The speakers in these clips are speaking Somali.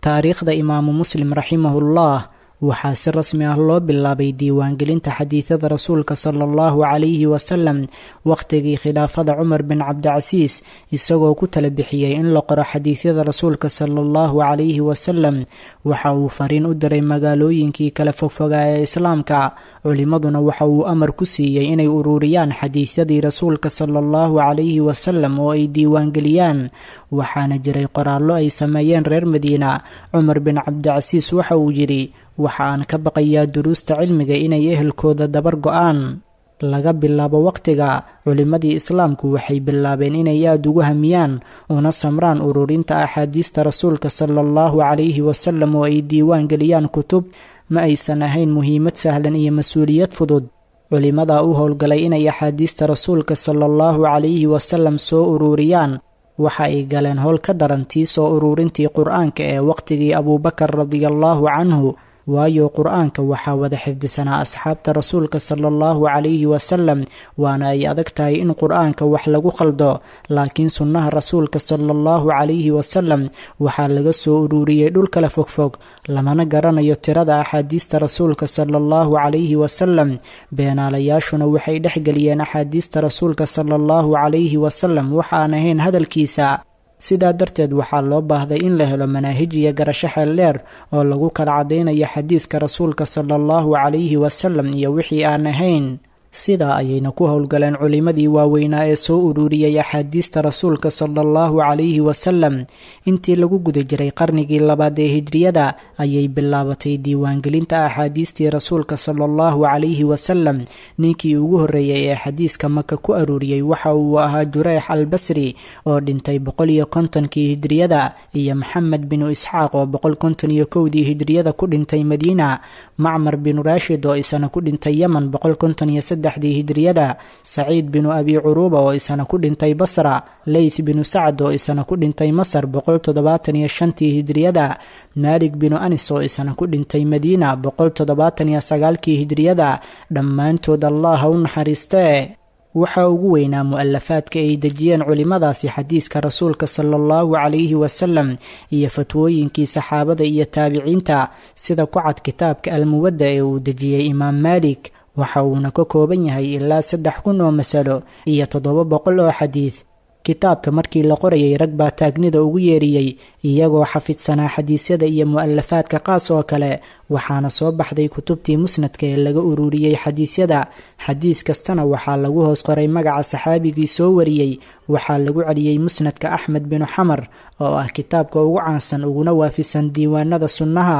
taariikhda imaamu muslim raximahullah waxaa si rasmi ah loo bilaabay diiwaangelinta xadiidada rasuulka sala allahu calayhi wasalam wakhtigii khilaafada cumar bin cabdicasiis isagoo ku tala bixiyey in la qoro xadiidyada rasuulka sala allahu calayhi wasalam waxa uu fariin u diray magaalooyinkii kala fogfogaa ee islaamka culimmaduna waxa uu amar ku siiyey inay ururiyaan xadiidyadii rasuulka sala allahu calayhi wasalam oo ay diiwaangeliyaan waxaana jiray qoraallo ay sameeyeen reer madiina cumar bin cabdicasiis waxa uu yidhi waxa aan ka baqayaa duruusta cilmiga inay ehelkooda dabar go-aan laga bilaabo wakhtiga culimmadii islaamku waxay bilaabeen inay aada ugu hamiyaan una samraan ururinta axaadiista rasuulka sala allahu calayhi wasalam oo ay diiwaan geliyaan kutub ma aysan ahayn muhiimad sahlan iyo mas-uuliyad fudud culimmadaa u howlgalay inay axaadiista rasuulka sala allahu calayhi wasalam soo ururiyaan waxa ay galeen howl ka daran tii soo ururintii qur-aanka ee wakhtigii abuubakar radiallahu canhu waayo qur-aanka waxaa wada xifdisanaa asxaabta rasuulka sala allahu calayhi wasalam waana ay adag tahay in qur-aanka wax lagu khaldo laakiin sunnaha rasuulka sala allahu calayhi wasalam waxaa laga soo ururiyey dhul kala fogfog lamana garanayo tirada axaadiista rasuulka sala allahu calayhi wasalam beenaalayaashuna waxay dhexgeliyeen axaadiista rasuulka sala allahu calayhi wasalam waxa aan ahayn hadalkiisa sidaa darteed waxaa loo baahday in la helo manaahij iyo garasho xeel dheer oo lagu kala caddaynayo xadiiska rasuulka sala allahu calayhi wasalam iyo wixii aan ahayn sidaa ayayna ku howlgaleen culimmadii waaweynaa ee soo ururiyey axaadiista rasuulka sala allahu calayhi wasalam intii lagu guda jiray qarnigii labaad ee hijriyada ayay bilaabatay diiwaangelinta axaadiistii rasuulka sala allahu calayhi wasalam ninkii ugu horreeyey ee xadiiska maka ku aruuriyey waxa uu ahaa jureex albasri oo dhintay 150kii hijriyada iyo maxamed binu isxaaq oo 151dii hijriyada ku dhintay madiina macmar binu raashid oo isana ku dhintay yeman 153dii hijriyada saciid binu abi curuuba oo isana ku dhintay basra leyth binu sacd oo isana ku dhintay masar 175tii hijriyada maalik binu anis oo isana ku dhintay madiina 179kii hijriyada dhammaantood allah ha u naxariistee waxaa ugu weynaa mu'alafaadka ay dejiyeen culimmadaasi xadiiska rasuulka sala allahu calayhi wasalam iyo fatwooyinkii saxaabada iyo taabiciinta sida ku cad kitaabka almuwadda ee uu dejiyey imaam maalik waxa uuna ka kooban yahay ilaa 3,000 oo masalo iyo 700 oo xadiid kitaabka markii la qorayay rag baa taagnida ugu yeeriyey iyagoo xafidsanaa xadiisyada iyo mu'alafaadka qaas oo kale waxaana soo baxday kutubtii musnadka ee laga ururiyey xadiisyada xadiis kastana waxaa lagu hoos qoray magaca saxaabigii soo wariyey waxaa lagu celiyey musnadka axmed binu xamar oo ah kitaabka ugu caansan uguna waafisan diiwaanada sunnaha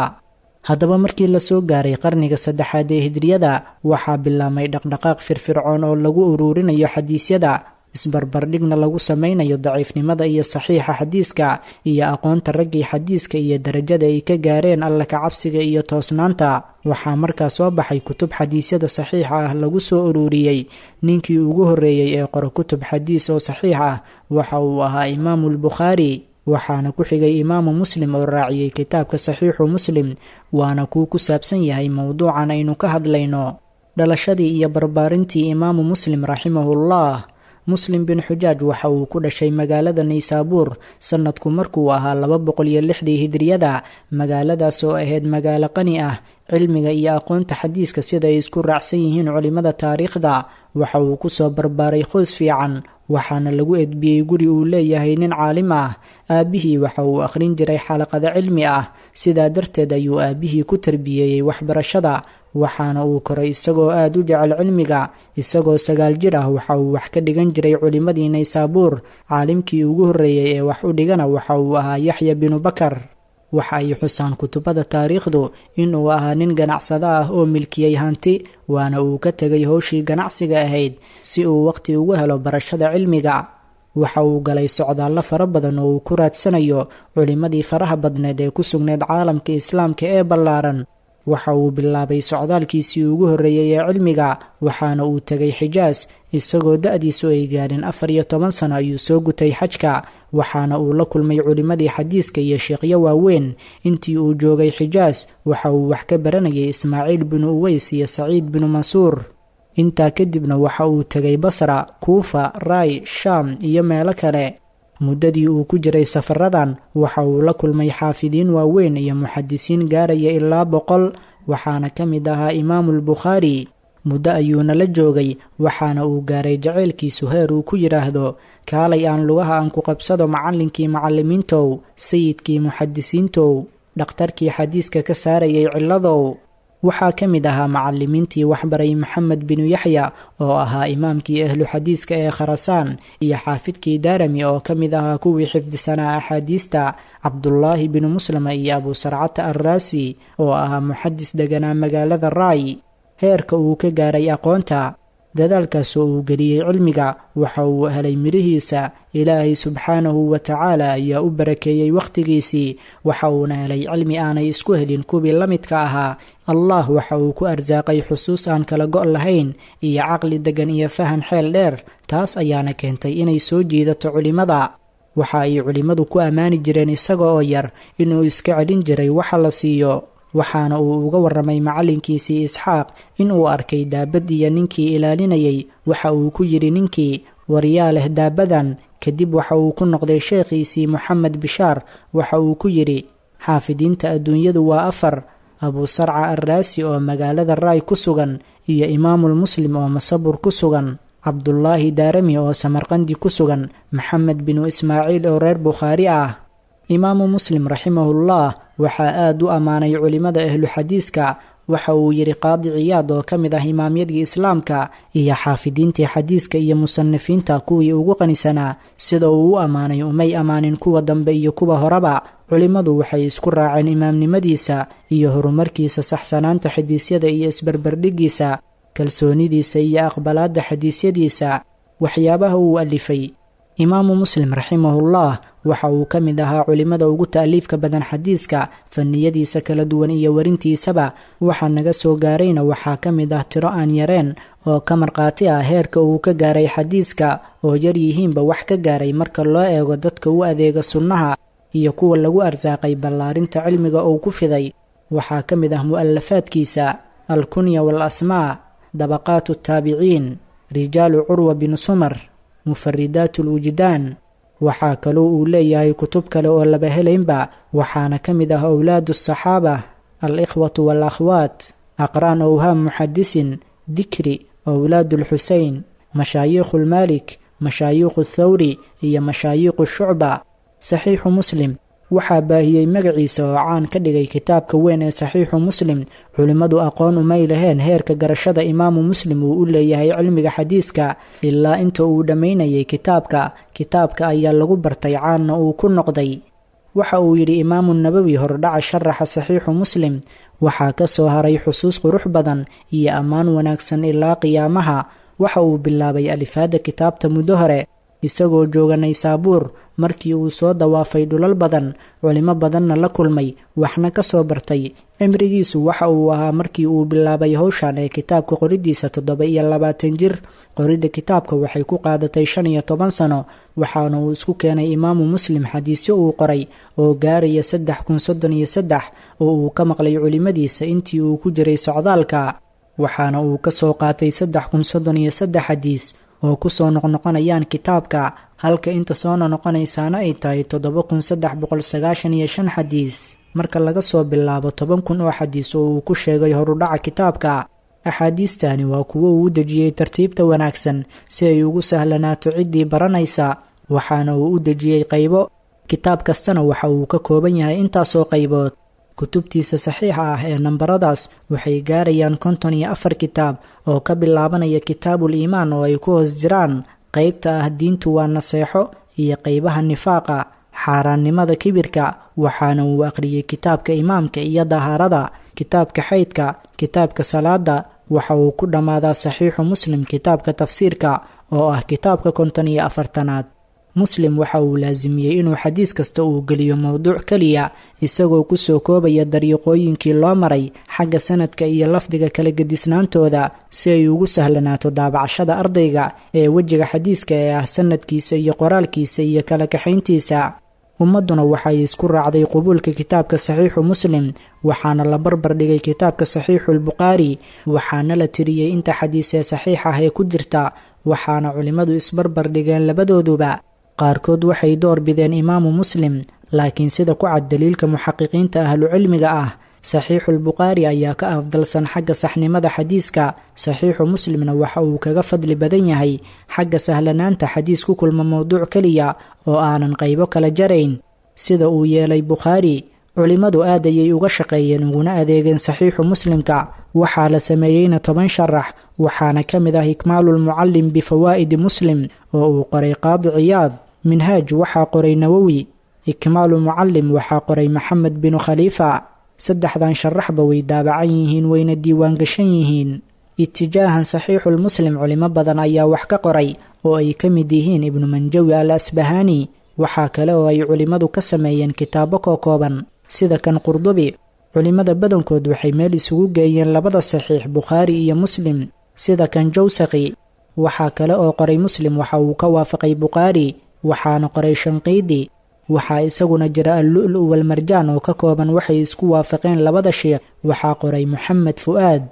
haddaba markii la soo gaaray qarniga 3aad ee hijriyada waxaa bilaabmay dhaqdhaqaaq firfircoon oo lagu ururinayo xadiisyada isbarbardhigna lagu samaynayo daciifnimada iyo saxiixa xadiiska iyo aqoonta raggii xadiiska iyo darajada ay ka gaareen alla ka cabsiga iyo toosnaanta waxaa markaa soo baxay kutub xadiisyada saxiixa ah lagu soo ururiyey ninkii ugu horreeyey ee qoro kutub xadiis oo saxiix ah waxa uu ahaa imaamulbukhaari waxaana ku xigay imaamu muslim oo raaciyey kitaabka saxiixu muslim waana kuu ku saabsan yahay mowduucan aynu ka hadlayno dhalashadii iyo barbaarintii imaamu muslim raximahullah muslim bin xujaaj waxa uu ku dhashay magaalada naysaabuur sanadku markuu ahaa 206dii hijriyada magaaladaas oo ahayd magaalo qani ah cilmiga iyo aqoonta xadiiska sida ay isku raacsan yihiin culimada taariikhda waxa uu ku soo barbaaray qoys fiican waxaana lagu edbiyey guri uu leeyahay nin caalim ah aabihii waxa uu akhrin jiray xalaqada cilmi ah sidaa darteed ayuu aabihii ku tarbiyeeyey waxbarashada waxaana uu koray isagoo aada u jecel cilmiga isagoo 9 jir ah waxa uu wax ka dhigan jiray culimmadii naysaabuur caalimkii ugu horreeyey ee wax u dhigana waxa uu ahaa yaxya binu bakar waxa ay xusaan kutubada taariikhdu inuu ahaa nin ganacsado ah oo milkiyey hanti waana uu ka tegay howshii ganacsiga ahayd si uu waqti ugu helo barashada cilmiga waxa uu galay socdaallo fara badan oo uu ku raadsanayo culimmadii faraha badneed ee ku sugneed caalamka islaamka ee ballaaran waxa uu bilaabay socdaalkiisii ugu horreeyey ee cilmiga waxaana uu tegay xijaas isagoo da-diisu ay gaadhin 14 sano ayuu soo gutay xajka waxaana uu la kulmay culimmadii xadiiska iyo sheekhyo waaweyn intii uu joogay xijaas waxa uu wax ka baranayay ismaaciil binu uways iyo saciid binu mansuur intaa kadibna waxa uu tegay basra kuufa raay shaam iyo meelo kale muddadii uu ku jiray safaradan waxa uu la kulmay xaafidiin waaweyn iyo muxadisiin gaaraya ilaa 100, waxaana ka mid ahaa imaamulbukhaari. muddo ayuuna la joogay, waxaana uu gaaray jaceylkiisu heer uu ku yidhaahdo kaalay aan lugaha aan ku qabsado macallinkii macallimiintow, sayidkii muxadisiintow, dhakhtarkii xadiiska ka saarayay cilladow. waxaa ka mid ahaa macallimiintii waxbaray maxamed binu yaxya oo ahaa imaamkii ahlu xadiiska ee kharasaan, iyo xaafidkii daarami oo ka mid ahaa kuwii xifdisanaa axaadiista, cabdullaahi binu muslima iyo abu sarcata arraasi oo ahaa muxadis deganaa magaalada raay. heerka uu ka gaaray aqoonta, dadaalkaasoo uu geliyey cilmiga, waxa uu helay midhihiisa. ilaahay subxaanahu wa tacaala ayaa u barakeeyey wakhtigiisii, waxa uuna helay cilmi aanay isku helin kuwii la midka ahaa. allah waxa uu ku arsaaqay xusuus aan kala go' lahayn iyo caqli deggan iyo fahan xeel dheer, taas ayaana keentay inay soo jiidato culimmada. waxa ay culimmadu ku ammaani jireen isaga oo yar inuu iska celin jiray waxa la siiyo, waxaana uu uga warramay macallinkiisii isxaaq inuu arkay daabad iyo ninkii ilaalinayay. waxa uu ku yidhi ninkii, waryaa leh daabadan. kadib waxa uu ku noqday sheekhiisii moxamed bishaar, waxa uu ku yidhi xaafidiinta adduunyadu waa 4: abu sarca arraasi oo magaalada raay ku sugan, iyo imaamulmuslim oo masabur ku sugan, cabdullaahi daarami oo samarqandi ku sugan, maxamed binu ismaaciil oo reer bukhaari ah. imaamu muslim raximahullah waxaa aad u ammaanay culimmada ahlu xadiiska. waxa uu yidhi qaadi ciyaad oo ka mid ah imaamyadii islaamka iyo xaafidiintii xadiiska iyo musanifiinta kuwii ugu qanisanaa, sida uu u ammaanay umay ammaanin kuwa dambe iyo kuwa horeba. culimmadu waxay isku raaceen imaamnimadiisa iyo horumarkiisa, saxsanaanta xadiisyada iyo isbarbardhiggiisa, kalsoonidiisa iyo aqbalaadda xadiisyadiisa. waxyaabaha uu alifay imaamu muslim raximahullah waxa uu ka mid ahaa culimmada ugu ta'liifka badan xadiiska, faniyadiisa kala duwan iyo warintiisaba. waxa naga soo gaarayna waxaa ka mid ah tiro aan yareen oo ka markhaati ah heerka uu ka gaaray xadiiska, oo yar yihiinba wax ka gaaray marka loo eego dadka u adeega sunnaha iyo kuwa lagu arsaaqay ballaarinta cilmiga uu ku fiday. waxaa ka mid ah mu'alafaadkiisa alkunya waalasmaa, dabaqaatu taabiciin, rijaalu curwa binu sumar, mufaridaat ulwujdaan. waxaa kaloo uu leeyahay kutub kale oo laba helaynba, waxaana ka mid ah owlaadu asaxaaba, alikhwatu waalakhwaat, aqraan owhaam muxadisin, dikri, owlaadu lxuseyn, mashaayiikhu lmaalik, mashaayiikhu thawri iyo mashaayiikhu shucba. saxiixu muslim waxaa baahiyey magaciisa oo caan ka dhigay kitaabka weyn ee saxiixu muslim. culimmadu aqoon umay laheen heerka garashada imaamu muslim uu u leeyahay cilmiga xadiiska ilaa inta uu dhammaynayay kitaabka ayaa lagu bartay, caanna uu ku noqday. waxa uu yidhi imaamu nabowi hordhaca sharaxa saxiixu muslim, waxaa ka soo haray xusuus qurux badan iyo ammaan wanaagsan ilaa qiyaamaha. waxa uu bilaabay alifaadda kitaabta muddo hore, isagoo jooga naysaabuur. markii uu soo dawaafay dhulal badan, culimo badanna la kulmay, waxna ka soo bartay. cimrigiisu waxa uu ahaa markii uu bilaabay howshan ee kitaabka qoridiisa 27 jir. qoridda kitaabka waxay ku qaadatay 15 sano, waxaana uu isku keenay imaamu muslim xadiisyo uu qoray oo gaaraya 3,033 oo uu ka maqlay culimadiisa intii uu ku jiray socdaalka. waxaana uu ka soo qaatay 3,033 xadiis oo ku soo noqnoqonayaan kitaabka, halka inta soo noqonaysaana ay tahay 7,395 xadiis. marka laga soo bilaabo 10,000 oo xadiis oo uu ku sheegay horudhaca kitaabka. axaadiistani waa kuwo uu dejiyey tartiibta wanaagsan si ay ugu sahlanaato ciddii baranaysa, waxaana uu u dejiyey qaybo. kitaab kastana waxa uu ka kooban yahay intaasoo qaybood. kutubtiisa saxiixa ah ee nambaradaas waxay gaarayaan 54 kitaab oo ka bilaabanaya kitaabul iimaan oo ay ku hoos jiraan qaybta ah diintu waa naseexo iyo qaybaha nifaaqa, xaaraannimada kibirka. waxaana uu akhriyey kitaabka imaamka iyo dahaarada, kitaabka xaydka, kitaabka salaada. waxa uu ku dhammaadaa saxiixu muslim kitaabka tafsiirka oo ah kitaabka 54aad. muslim waxa uu laasimiyey inuu xadiis kasta uu geliyo mowduuc keliya, isagoo ku soo koobaya dariiqooyinkii loo maray xagga sanadka iyo lafdiga kala gedisnaantooda si ay ugu sahlanaato daabacashada ardayga ee wejiga xadiiska ee ah sanadkiisa iyo qoraalkiisa iyo kala kaxayntiisa. ummadduna waxay isku raacday qubuulka kitaabka saxiixu muslim, waxaana la barbar dhigay kitaabka saxiixulbukhaari, waxaana la tiriyey inta xadiis ee saxiix ah ee ku jirta, waxaana culimmadu isbarbar dhigeen labadooduba. qaarkood waxay door bideen imaamu muslim, laakiin sida ku cad daliilka muxaqiqiinta ahlucilmiga ah, saxiixulbukhaari ayaa ka afdalsan xagga saxnimada xadiiska, saxiixu muslimna waxa uu kaga fadli badan yahay xagga sahlanaanta xadiis ku kulma mowduuc keliya oo aanan qaybo kala jarayn sida uu yeelay bukhaari. culimmadu aad ayay uga shaqeeyeen uguna adeegeen saxiixu muslimka, waxaa la sameeyeyna 10 sharax, waxaana ka mid ah ikmaalulmucallim bifawaa'idi muslim oo uu qoray qaadi ciyaad. minhaaj waxaa qoray nawowi, ikmaalu mucallim waxaa qoray maxamed binu khaliifa. 3dan sharaxba way daabacan yihiin wayna diiwaangashan yihiin. itijaahan saxiixulmuslim culimo badan ayaa wax ka qoray oo ay ka mid yihiin ibnu manjawi al asbahaani. waxaa kale oo ay culimmadu ka sameeyeen kitaabo kookooban sida kan qurdubi. culimmada badankood waxay meel isugu geeyeen labada saxiix bukhaari iyo muslim sida kan jawsaqi. waxaa kale oo qoray muslim waxa uu ka waafaqay bukhaari, waxaana qoray shanqiidi. waxaa isaguna jira al-lu'lu' walmarjaan oo ka kooban waxay isku waafaqeen labada sheekh, waxaa qoray moxamed fu'aad.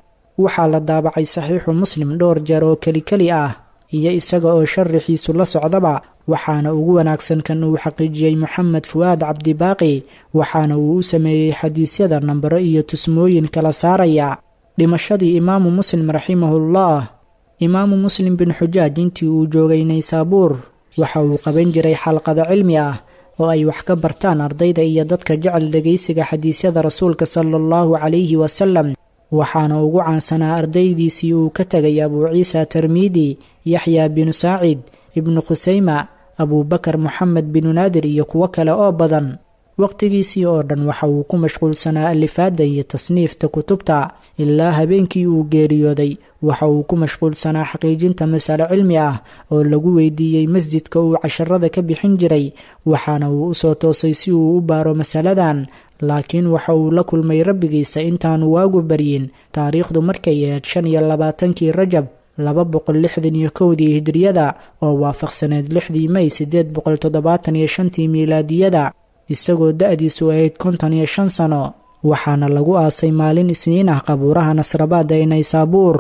waxaa la daabacay saxiixu muslim dhowr jeer oo keli ah iyo isaga oo sharaxiisu la socdaba, waxaana ugu wanaagsan kan uu xaqiijiyey moxamed fu'aad cabdibaaqi, waxaana uu u sameeyey xadiisyada nambaro iyo tusmooyin kala saaraya. dhimashadii imaamu muslim raximahullah. imaamu muslim bin xujaaj intii uu joogay naysaabuur waxa uu qaban jiray xalqado cilmi ah oo ay wax ka bartaan ardayda iyo dadka jecel dhegaysiga xadiisyada rasuulka sala allahu calayhi wasalam, waxaana ugu caansanaa ardaydiisii uu ka tegay abuu ciisa tirmidi, yaxya binu saacid, ibnu khusayma, abuubakar moxamed binu naadir iyo kuwo kale oo badan. waqtigiisii oo dhan waxa uu ku mashquulsanaa alifaadda iyo tasniifta kutubta, ilaa habeenkii uu geeriyooday waxa uu ku mashquulsanaa xaqiijinta masale cilmi ah oo lagu weydiiyey masjidka uu casharada ka bixin jiray, waxaana uu u soo toosay si uu u baaro masaladan, laakiin waxa uu la kulmay rabbigiisa intaanu waagu baryin taariikhdu markay ahayd 25 rajab 261 hijriyada oo waafaqsaneed 6 May 875 miilaadiyada, isagoo da'diisu ahayd 55 sano. waxaana lagu aasay maalin isniin ah qabuuraha nasrabaad ee naysaabuur.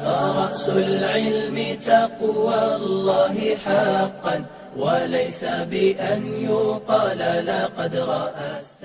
فرأس العلم تقوى الله حقا وليس بأن يقال لقد رأست